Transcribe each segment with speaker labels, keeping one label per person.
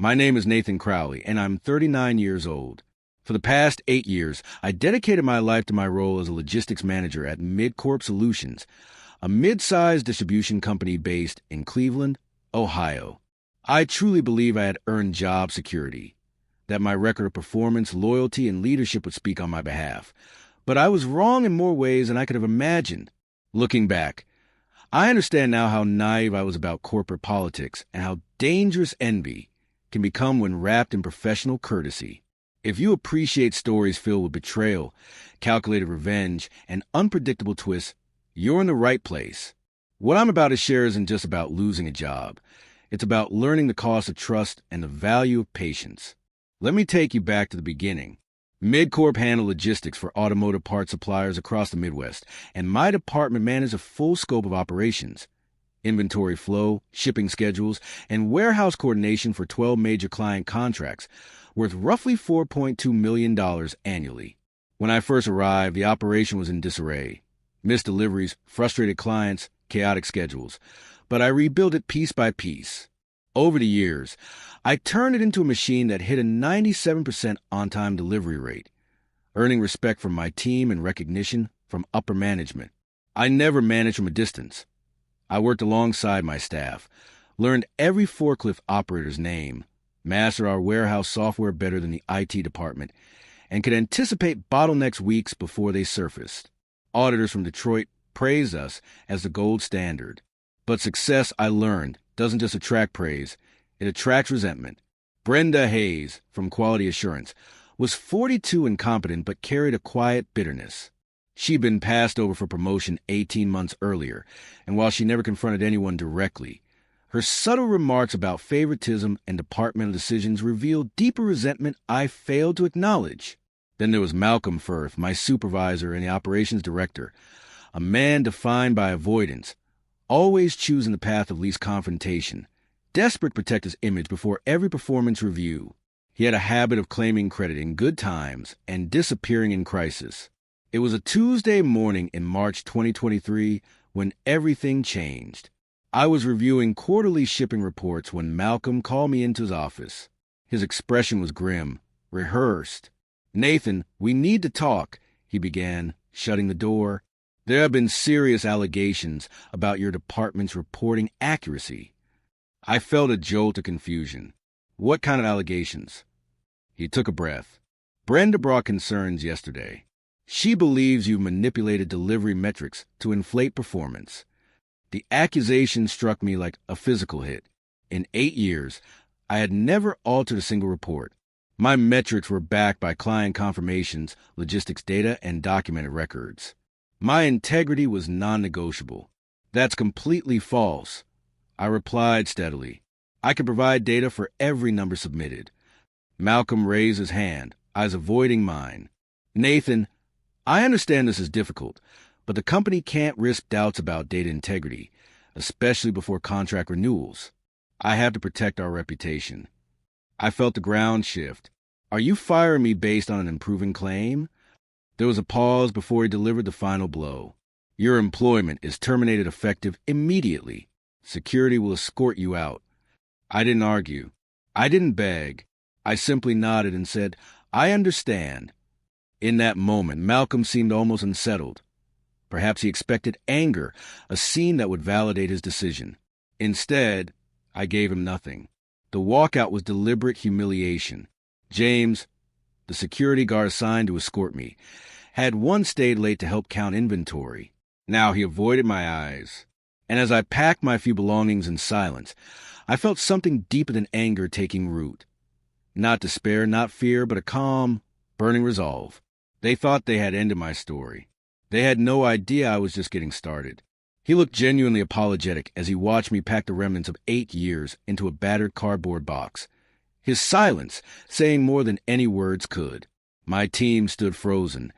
Speaker 1: My name is Nathan Crowley, and I'm 39 years old. For the past 8 years, I dedicated my life to my role as a logistics manager at MidCorp Solutions, a mid-sized distribution company based in Cleveland, Ohio. I truly believe I had earned job security, that my record of performance, loyalty, and leadership would speak on my behalf. But I was wrong in more ways than I could have imagined. Looking back, I understand now how naive I was about corporate politics and how dangerous envy can become when wrapped in professional courtesy. If you appreciate stories filled with betrayal, calculated revenge, and unpredictable twists, you're in the right place. What I'm about to share isn't just about losing a job. It's about learning the cost of trust and the value of patience. Let me take you back to the beginning. MidCorp handled logistics for automotive parts suppliers across the Midwest, and my department managed a full scope of operations: inventory flow, shipping schedules, and warehouse coordination for 12 major client contracts, worth roughly $4.2 million annually. When I first arrived, the operation was in disarray. Missed deliveries, frustrated clients, chaotic schedules. But I rebuilt it piece by piece. Over the years, I turned it into a machine that hit a 97% on-time delivery rate, earning respect from my team and recognition from upper management. I never managed from a distance. I worked alongside my staff, learned every forklift operator's name, mastered our warehouse software better than the IT department, and could anticipate bottlenecks weeks before they surfaced. Auditors from Detroit praised us as the gold standard. But success, I learned, doesn't just attract praise, it attracts resentment. Brenda Hayes, from Quality Assurance, was 42 and competent but carried a quiet bitterness. She'd been passed over for promotion 18 months earlier, and while she never confronted anyone directly, her subtle remarks about favoritism and departmental decisions revealed deeper resentment I failed to acknowledge. Then there was Malcolm Firth, my supervisor and the operations director, a man defined by avoidance, always choosing the path of least confrontation, desperate to protect his image before every performance review. He had a habit of claiming credit in good times and disappearing in crisis. It was a Tuesday morning in March 2023 when everything changed. I was reviewing quarterly shipping reports when Malcolm called me into his office. His expression was grim, rehearsed. "Nathan, we need to talk," he began, shutting the door. "There have been serious allegations about your department's reporting accuracy." I felt a jolt of confusion. "What kind of allegations?" He took a breath. "Brenda brought concerns yesterday. She believes you've manipulated delivery metrics to inflate performance." The accusation struck me like a physical hit. In 8 years, I had never altered a single report. My metrics were backed by client confirmations, logistics data, and documented records. My integrity was non-negotiable. "That's completely false," I replied steadily. "I can provide data for every number submitted." Malcolm raised his hand, eyes avoiding mine. "Nathan, I understand this is difficult, but the company can't risk doubts about data integrity, especially before contract renewals. I have to protect our reputation." I felt the ground shift. "Are you firing me based on an improving claim?" There was a pause before he delivered the final blow. "Your employment is terminated effective immediately. Security will escort you out." I didn't argue. I didn't beg. I simply nodded and said, "I understand." In that moment, Malcolm seemed almost unsettled. Perhaps he expected anger, a scene that would validate his decision. Instead, I gave him nothing. The walkout was deliberate humiliation. James, the security guard assigned to escort me, had once stayed late to help count inventory. Now he avoided my eyes. And as I packed my few belongings in silence, I felt something deeper than anger taking root. Not despair, not fear, but a calm, burning resolve. They thought they had ended my story. They had no idea I was just getting started. He looked genuinely apologetic as he watched me pack the remnants of 8 years into a battered cardboard box. His silence saying more than any words could. My team stood frozen,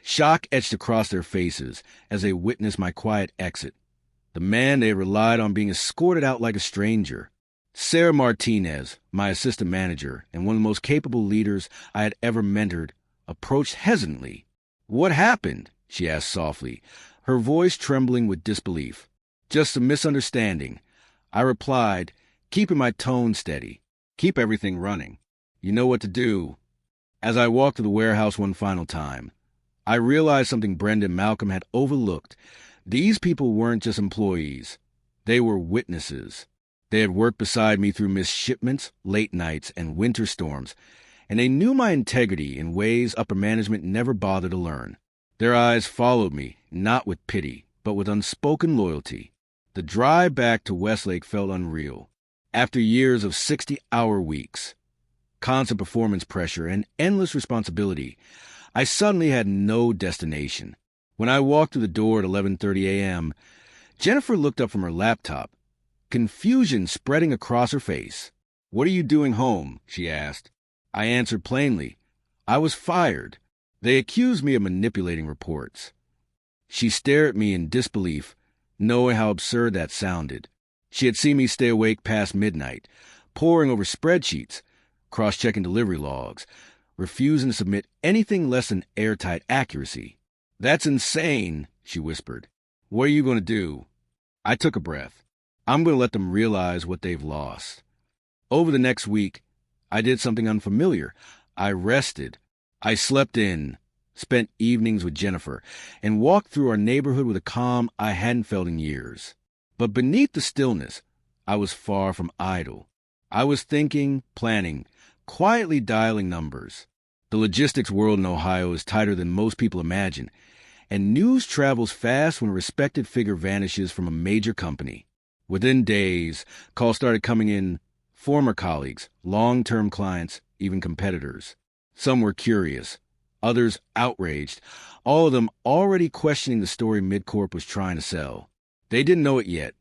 Speaker 1: shock etched across their faces as they witnessed my quiet exit. The man they had relied on being escorted out like a stranger. Sarah Martinez, my assistant manager and one of the most capable leaders I had ever mentored, approached hesitantly. "What happened?" she asked softly, her voice trembling with disbelief. "Just a misunderstanding," I replied, keeping my tone steady. Keep everything running. You know what to do. As I walked to the warehouse one final time, I realized something Brenda and Malcolm had overlooked. These people weren't just employees. They were witnesses. They had worked beside me through missed shipments, late nights, and winter storms, and they knew my integrity in ways upper management never bothered to learn. Their eyes followed me, not with pity, but with unspoken loyalty. The drive back to Westlake felt unreal. After years of 60-hour weeks, constant performance pressure, and endless responsibility, I suddenly had no destination. When I walked through the door at 11:30 a.m., Jennifer looked up from her laptop, confusion spreading across her face. "What are you doing home?" she asked. I answered plainly. I was fired. They accused me of manipulating reports. She stared at me in disbelief, knowing how absurd that sounded. She had seen me stay awake past midnight, poring over spreadsheets, cross-checking delivery logs, refusing to submit anything less than airtight accuracy. "That's insane," she whispered. "What are you going to do?" I took a breath. I'm going to let them realize what they've lost. Over the next week, I did something unfamiliar. I rested. I slept in, spent evenings with Jennifer, and walked through our neighborhood with a calm I hadn't felt in years. But beneath the stillness, I was far from idle. I was thinking, planning, quietly dialing numbers. The logistics world in Ohio is tighter than most people imagine, and news travels fast when a respected figure vanishes from a major company. Within days, calls started coming in, former colleagues, long-term clients, even competitors. Some were curious, others outraged, all of them already questioning the story MidCorp was trying to sell. They didn't know it yet,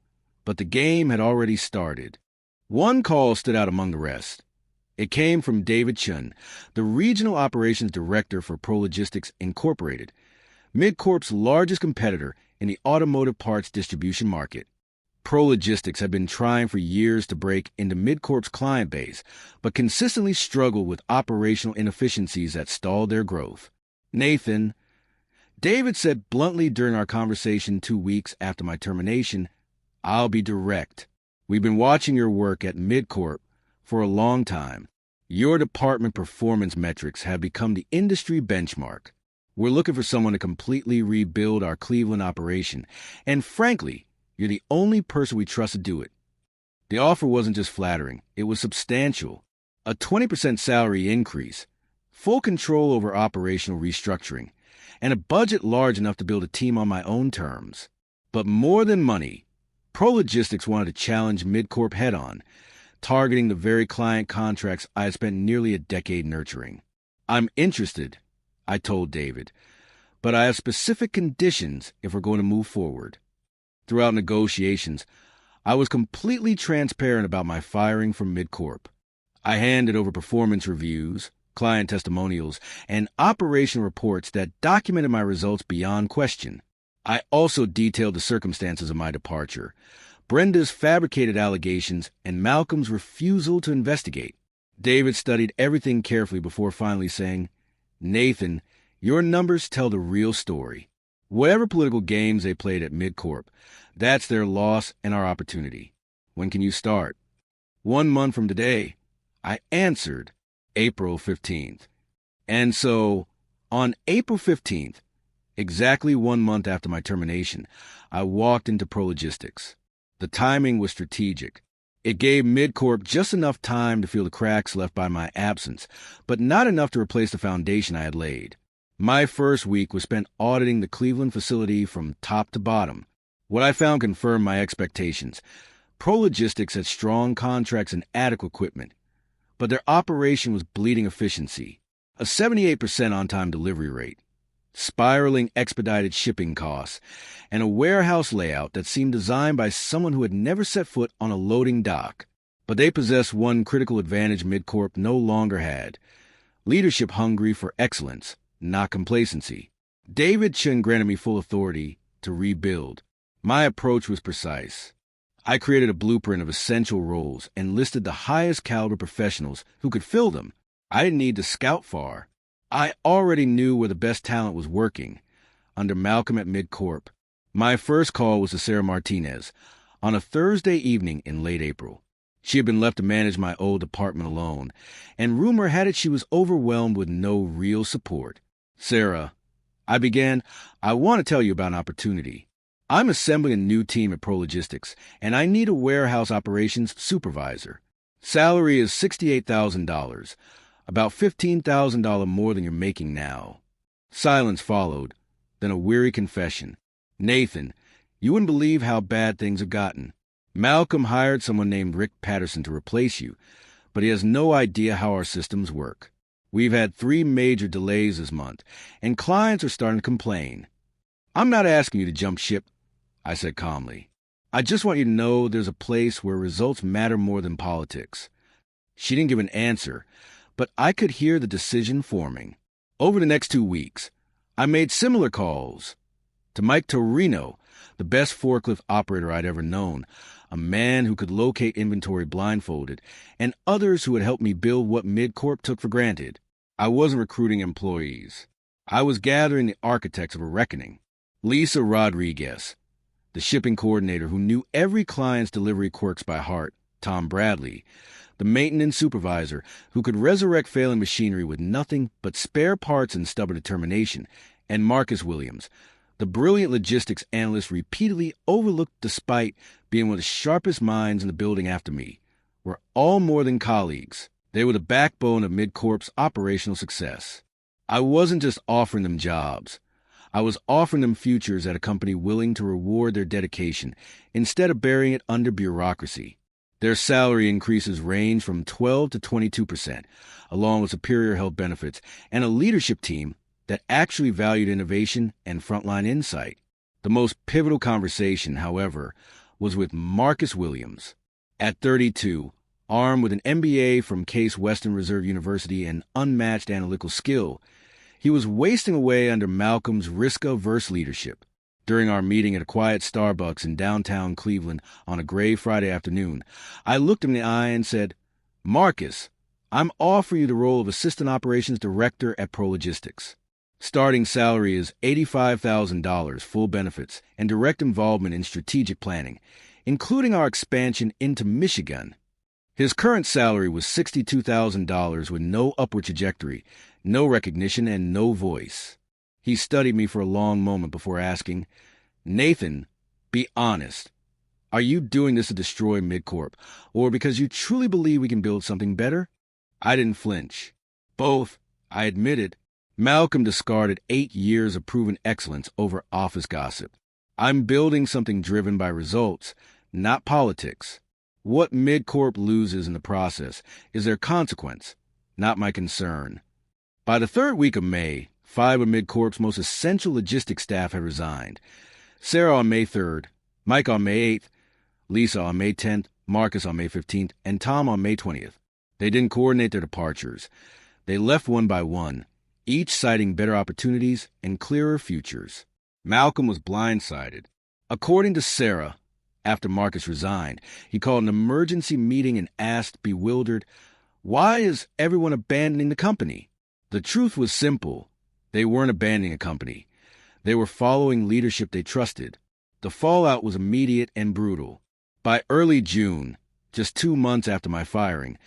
Speaker 1: but the game had already started. One call stood out among the rest. It came from David Chun, the Regional Operations Director for Prologistics Incorporated, MidCorp's largest competitor in the automotive parts distribution market. Prologistics had been trying for years to break into MidCorp's client base, but consistently struggled with operational inefficiencies that stalled their growth. "Nathan," David said bluntly during our conversation 2 weeks after my termination, "I'll be direct. We've been watching your work at MidCorp for a long time. Your department performance metrics have become the industry benchmark. We're looking for someone to completely rebuild our Cleveland operation, and frankly, you're the only person we trust to do it." The offer wasn't just flattering, it was substantial. A 20% salary increase, full control over operational restructuring, and a budget large enough to build a team on my own terms. But more than money, Prologistics wanted to challenge MidCorp head-on, targeting the very client contracts I had spent nearly a decade nurturing. "I'm interested," I told David, "but I have specific conditions if we're going to move forward." Throughout negotiations, I was completely transparent about my firing from MidCorp. I handed over performance reviews, client testimonials, and operational reports that documented my results beyond question. I also detailed the circumstances of my departure, Brenda's fabricated allegations, and Malcolm's refusal to investigate. David studied everything carefully before finally saying, "Nathan, your numbers tell the real story. Whatever political games they played at MidCorp, that's their loss and our opportunity. When can you start?" "1 month from today," I answered, April 15th. And so, on April 15th, exactly 1 month after my termination, I walked into Prologistics. The timing was strategic. It gave MidCorp just enough time to feel the cracks left by my absence, but not enough to replace the foundation I had laid. My first week was spent auditing the Cleveland facility from top to bottom. What I found confirmed my expectations. Prologistics had strong contracts and adequate equipment, but their operation was bleeding efficiency. A 78% on-time delivery rate, spiraling expedited shipping costs, and a warehouse layout that seemed designed by someone who had never set foot on a loading dock. But they possessed one critical advantage MidCorp no longer had: leadership hungry for excellence, not complacency. David Chun granted me full authority to rebuild. My approach was precise. I created a blueprint of essential roles and listed the highest caliber professionals who could fill them. I didn't need to scout far. I already knew where the best talent was working, under Malcolm at MidCorp. My first call was to Sarah Martinez on a Thursday evening in late April. She had been left to manage my old department alone, and rumor had it she was overwhelmed with no real support. "Sarah," I began, "I want to tell you about an opportunity. I'm assembling a new team at Prologistics, and I need a warehouse operations supervisor. Salary is $68,000, about $15,000 more than you're making now." Silence followed, then a weary confession. "Nathan, you wouldn't believe how bad things have gotten. Malcolm hired someone named Rick Patterson to replace you, but he has no idea how our systems work. We've had 3 major delays this month, and clients are starting to complain." "I'm not asking you to jump ship," I said calmly. "I just want you to know there's a place where results matter more than politics." She didn't give an answer, but I could hear the decision forming. Over the next 2 weeks, I made similar calls to Mike Torino, the best forklift operator I'd ever known, a man who could locate inventory blindfolded, and others who had helped me build what MidCorp took for granted. I wasn't recruiting employees. I was gathering the architects of a reckoning. Lisa Rodriguez, the shipping coordinator who knew every client's delivery quirks by heart; Tom Bradley, the maintenance supervisor who could resurrect failing machinery with nothing but spare parts and stubborn determination; and Marcus Williams, the brilliant logistics analyst repeatedly overlooked despite being one of the sharpest minds in the building after me, were all more than colleagues. They were the backbone of MidCorp's operational success. I wasn't just offering them jobs. I was offering them futures at a company willing to reward their dedication instead of burying it under bureaucracy. Their salary increases range from 12 to 22%, along with superior health benefits and a leadership team that actually valued innovation and frontline insight. The most pivotal conversation, however, was with Marcus Williams. At 32, armed with an MBA from Case Western Reserve University and unmatched analytical skill, he was wasting away under Malcolm's risk-averse leadership. During our meeting at a quiet Starbucks in downtown Cleveland on a gray Friday afternoon, I looked him in the eye and said, "Marcus, I'm offering you the role of Assistant Operations Director at Prologistics. Starting salary is $85,000, full benefits, and direct involvement in strategic planning, including our expansion into Michigan." His current salary was $62,000 with no upward trajectory, no recognition, and no voice. He studied me for a long moment before asking, "Nathan, be honest. Are you doing this to destroy MidCorp, or because you truly believe we can build something better?" I didn't flinch. "Both," I admitted. Malcolm discarded 8 years of proven excellence over office gossip. "I'm building something driven by results, not politics. What MidCorp loses in the process is their consequence, not my concern." By the 3rd week of May, 5 of MidCorp's most essential logistics staff had resigned. Sarah on May 3rd, Mike on May 8th, Lisa on May 10th, Marcus on May 15th, and Tom on May 20th. They didn't coordinate their departures. They left one by one, each citing better opportunities and clearer futures. Malcolm was blindsided. According to Sarah, after Marcus resigned, he called an emergency meeting and asked, bewildered, "Why is everyone abandoning the company?" The truth was simple. They weren't abandoning a company. They were following leadership they trusted. The fallout was immediate and brutal. By early June, just 2 months after my firing,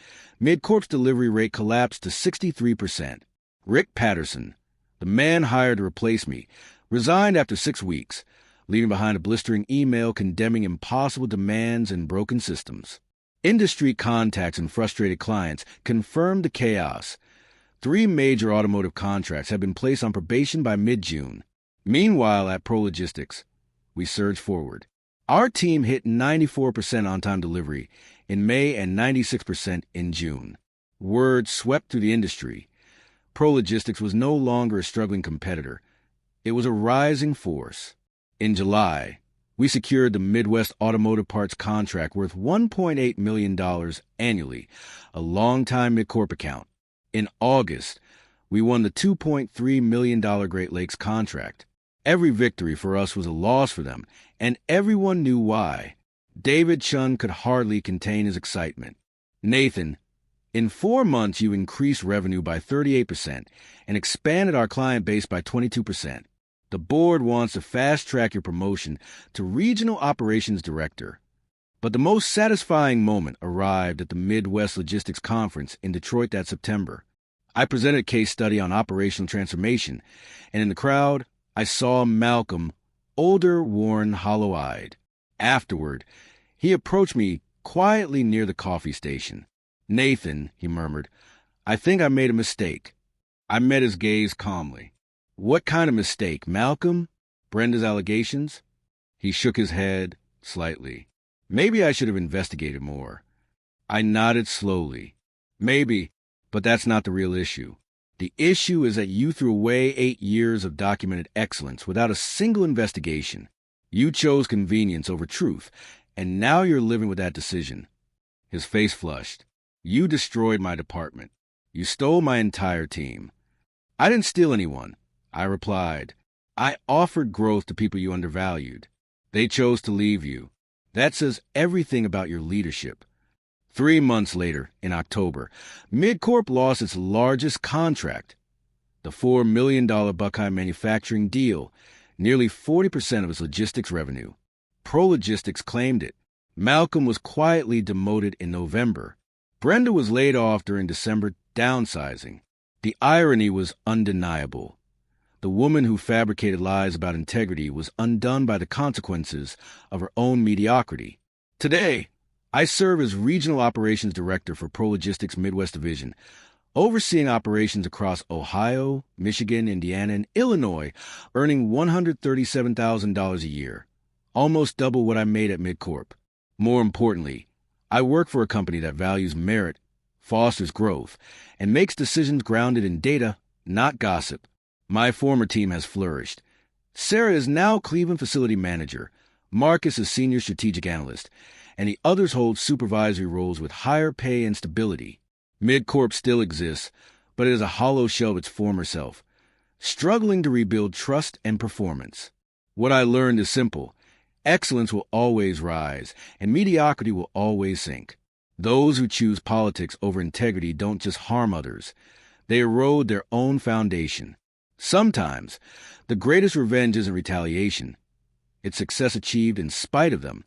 Speaker 1: MidCorp's delivery rate collapsed to 63%. Rick Patterson, the man hired to replace me, resigned after 6 weeks, leaving behind a blistering email condemning impossible demands and broken systems. Industry contacts and frustrated clients confirmed the chaos. 3 major automotive contracts had been placed on probation by mid-June. Meanwhile, at Prologistics, we surged forward. Our team hit 94% on-time delivery in May and 96% in June. Word swept through the industry. Prologistics was no longer a struggling competitor. It was a rising force. In July, we secured the Midwest Automotive Parts contract worth $1.8 million annually, a long-time MidCorp account. In August, we won the $2.3 million Great Lakes contract. Every victory for us was a loss for them, and everyone knew why. David Chun could hardly contain his excitement. "Nathan, in 4 months you increased revenue by 38% and expanded our client base by 22%. The board wants to fast-track your promotion to Regional Operations Director." But the most satisfying moment arrived at the Midwest Logistics Conference in Detroit that September. I presented a case study on operational transformation, and in the crowd, I saw Malcolm, older, worn, hollow-eyed. Afterward, he approached me quietly near the coffee station. "Nathan," he murmured, "I think I made a mistake." I met his gaze calmly. "What kind of mistake, Malcolm? Brenda's allegations?" He shook his head slightly. "Maybe I should have investigated more." I nodded slowly. "Maybe, but that's not the real issue. The issue is that you threw away 8 years of documented excellence without a single investigation. You chose convenience over truth, and now you're living with that decision." His face flushed. "You destroyed my department. You stole my entire team." "I didn't steal anyone," I replied. "I offered growth to people you undervalued. They chose to leave you. That says everything about your leadership." 3 months later, in October, MidCorp lost its largest contract, the $4 million Buckeye manufacturing deal, nearly 40% of its logistics revenue. Prologistics claimed it. Malcolm was quietly demoted in November. Brenda was laid off during December, downsizing. The irony was undeniable. The woman who fabricated lies about integrity was undone by the consequences of her own mediocrity. Today, I serve as Regional Operations Director for Prologistics Midwest Division, overseeing operations across Ohio, Michigan, Indiana, and Illinois, earning $137,000 a year, almost double what I made at MidCorp. More importantly, I work for a company that values merit, fosters growth, and makes decisions grounded in data, not gossip. My former team has flourished. Sarah is now Cleveland Facility Manager, Marcus is Senior Strategic Analyst, and the others hold supervisory roles with higher pay and stability. MidCorp still exists, but it is a hollow shell of its former self, struggling to rebuild trust and performance. What I learned is simple. Excellence will always rise, and mediocrity will always sink. Those who choose politics over integrity don't just harm others. They erode their own foundation. Sometimes, the greatest revenge isn't retaliation. It's success achieved in spite of them.